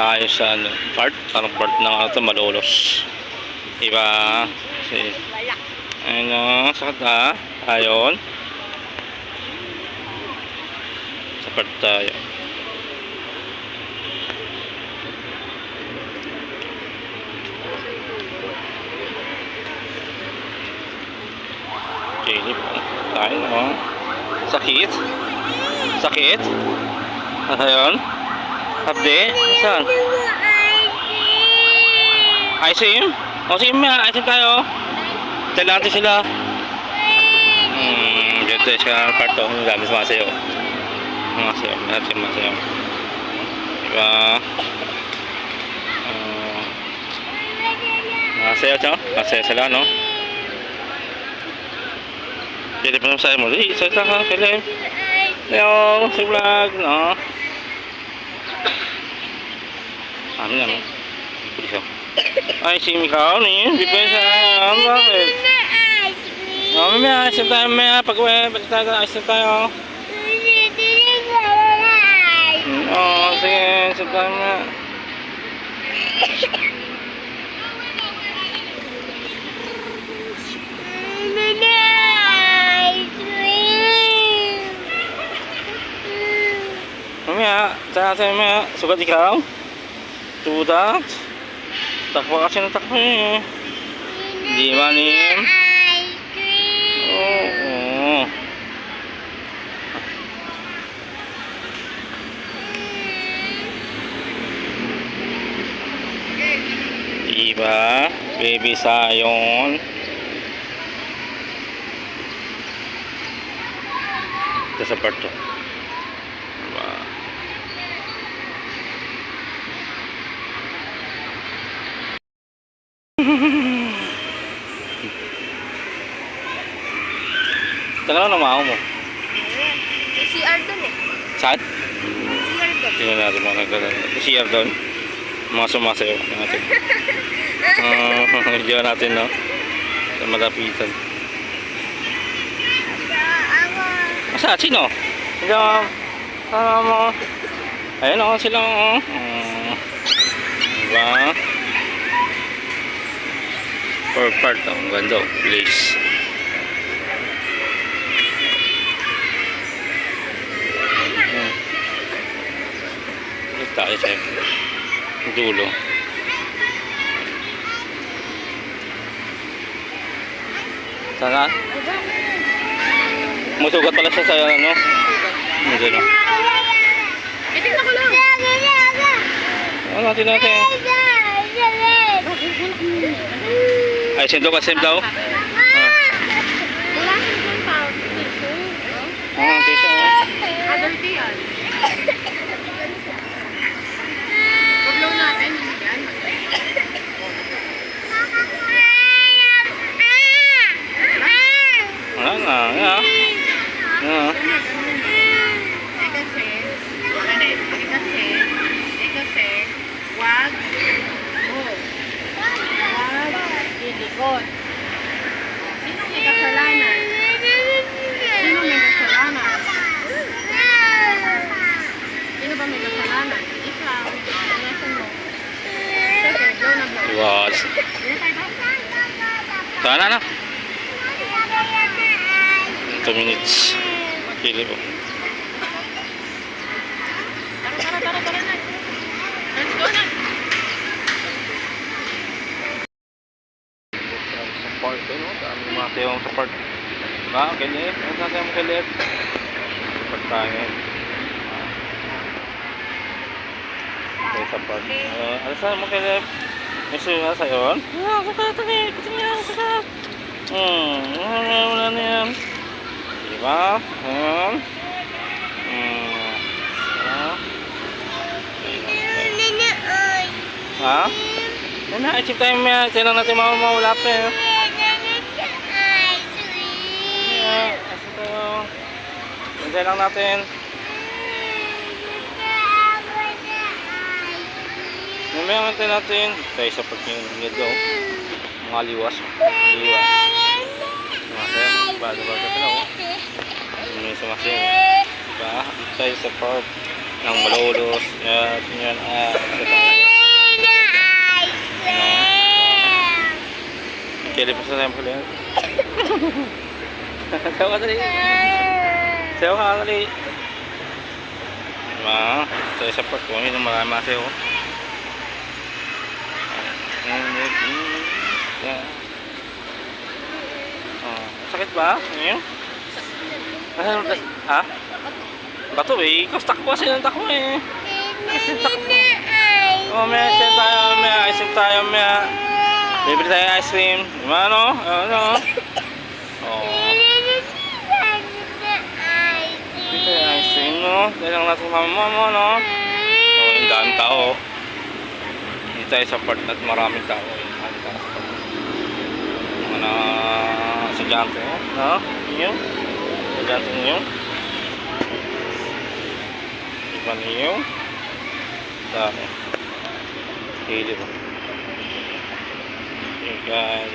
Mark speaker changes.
Speaker 1: tayo sa ano, parang part ng ito, Malolos. Diba? Kasi, ayun o, sakit na. Ayun. Sa part tayo. Okay, di ba? Tayo o. Sakit? Sakit? Ayun. Abde? Saan? Ice cream? O sige mga, ice cream tayo. Tala natin sila. Dito sa parto. Ang dami sumasayaw. Sumasayaw. Lahat sumasayaw. Diba? Sumasayaw siya. Sumasayaw sila, no? Pwede pa naman sa'yo mo. Isa ka, Philip. Hello, si vlog, no? Amin naman. Puliso. Ay, si Mikaw, ni. Bibay sa bakit? May ice cream tayo, may pag-uwi. Balik tayo, ice cream tayo. Sige, ice cream tayo, may. Mamaya, tayo natin mamaya. Sugat ikaw? Tudat? Takpa kasi ng takpa eh. Hindi manim. Oo. Diba? Baby sayon. Ito sa part to. Diba? Tagal na namaho mo?
Speaker 2: May CR doon eh.
Speaker 1: Saan?
Speaker 2: CR doon.
Speaker 1: Tingnan natin mga nagkalan. CR doon. Mga sumasayaw natin. Video natin, no? Sa malapitan. Asa? Sino? Hello? Mo? Ayun o, sila o. Diba? For part o. Ganda o. Place. Tayo siyempre. Dulo. Sana? Masugat pala siya sa ano? Hindi na.
Speaker 2: Itignan ko lang.
Speaker 1: Ano natin natin? Ay, sendo ka sem daw?
Speaker 2: Wala kang pao.
Speaker 1: Tissue.
Speaker 2: Other day yan. Pag-blow natin, yan.
Speaker 1: Wala na. Yan. Yan.
Speaker 2: Wag ilikod. Sino may kasalanan? Sino may kasalanan? Sino ba may kasalanan? Ikaw. Inasan mo? Sige, blow na blow.
Speaker 1: Iwas. Sana na. 2 minutes. Kili po.
Speaker 2: Tara na. Let's go na.
Speaker 1: Sa part no? Dami mga tayong sa part. Diba? Kilip. Ano sa tayong kilip? Part tayo. Okay, sa part. Ano sa mo kilip? May suyo sa yun? Sakat. Sakat. Wala na yan. Diba? Ayan. Ha? Yan na, i-chip tayo mga. Kailan natin mawala pa eh. Yeah, kasi tayo. Hintay lang natin. Mamaya hintay natin. Tayo sa pagkingin daw. Mga liwas. Liwas. Sumasayaw. Bago-bago ka na oh. May sumasayaw. Diba? Tayo sa park. ng Malolos. At yun, kailan pa sa temple yan? Sayo ka dali. Sayo ka dali. Diba? Sa isa part ko, yun ang marami masayo. Sakit ba? Yun? Ha? Bato eh. Ikaw stuck po kasi ng takbo eh. Oh, may ice cream tayo, may ice cream tayo, may bibili tayo ice cream. Diba no? Ano? Oh. Bibili tayo ice cream no? Dahil lang natin mama mo no? Oh, yung daming tao. Hindi tayo sa part at maraming tao. Mga estudyante no? Yun? Estudyante niyo? Iba niyo? Dami. Hili ba? You guys,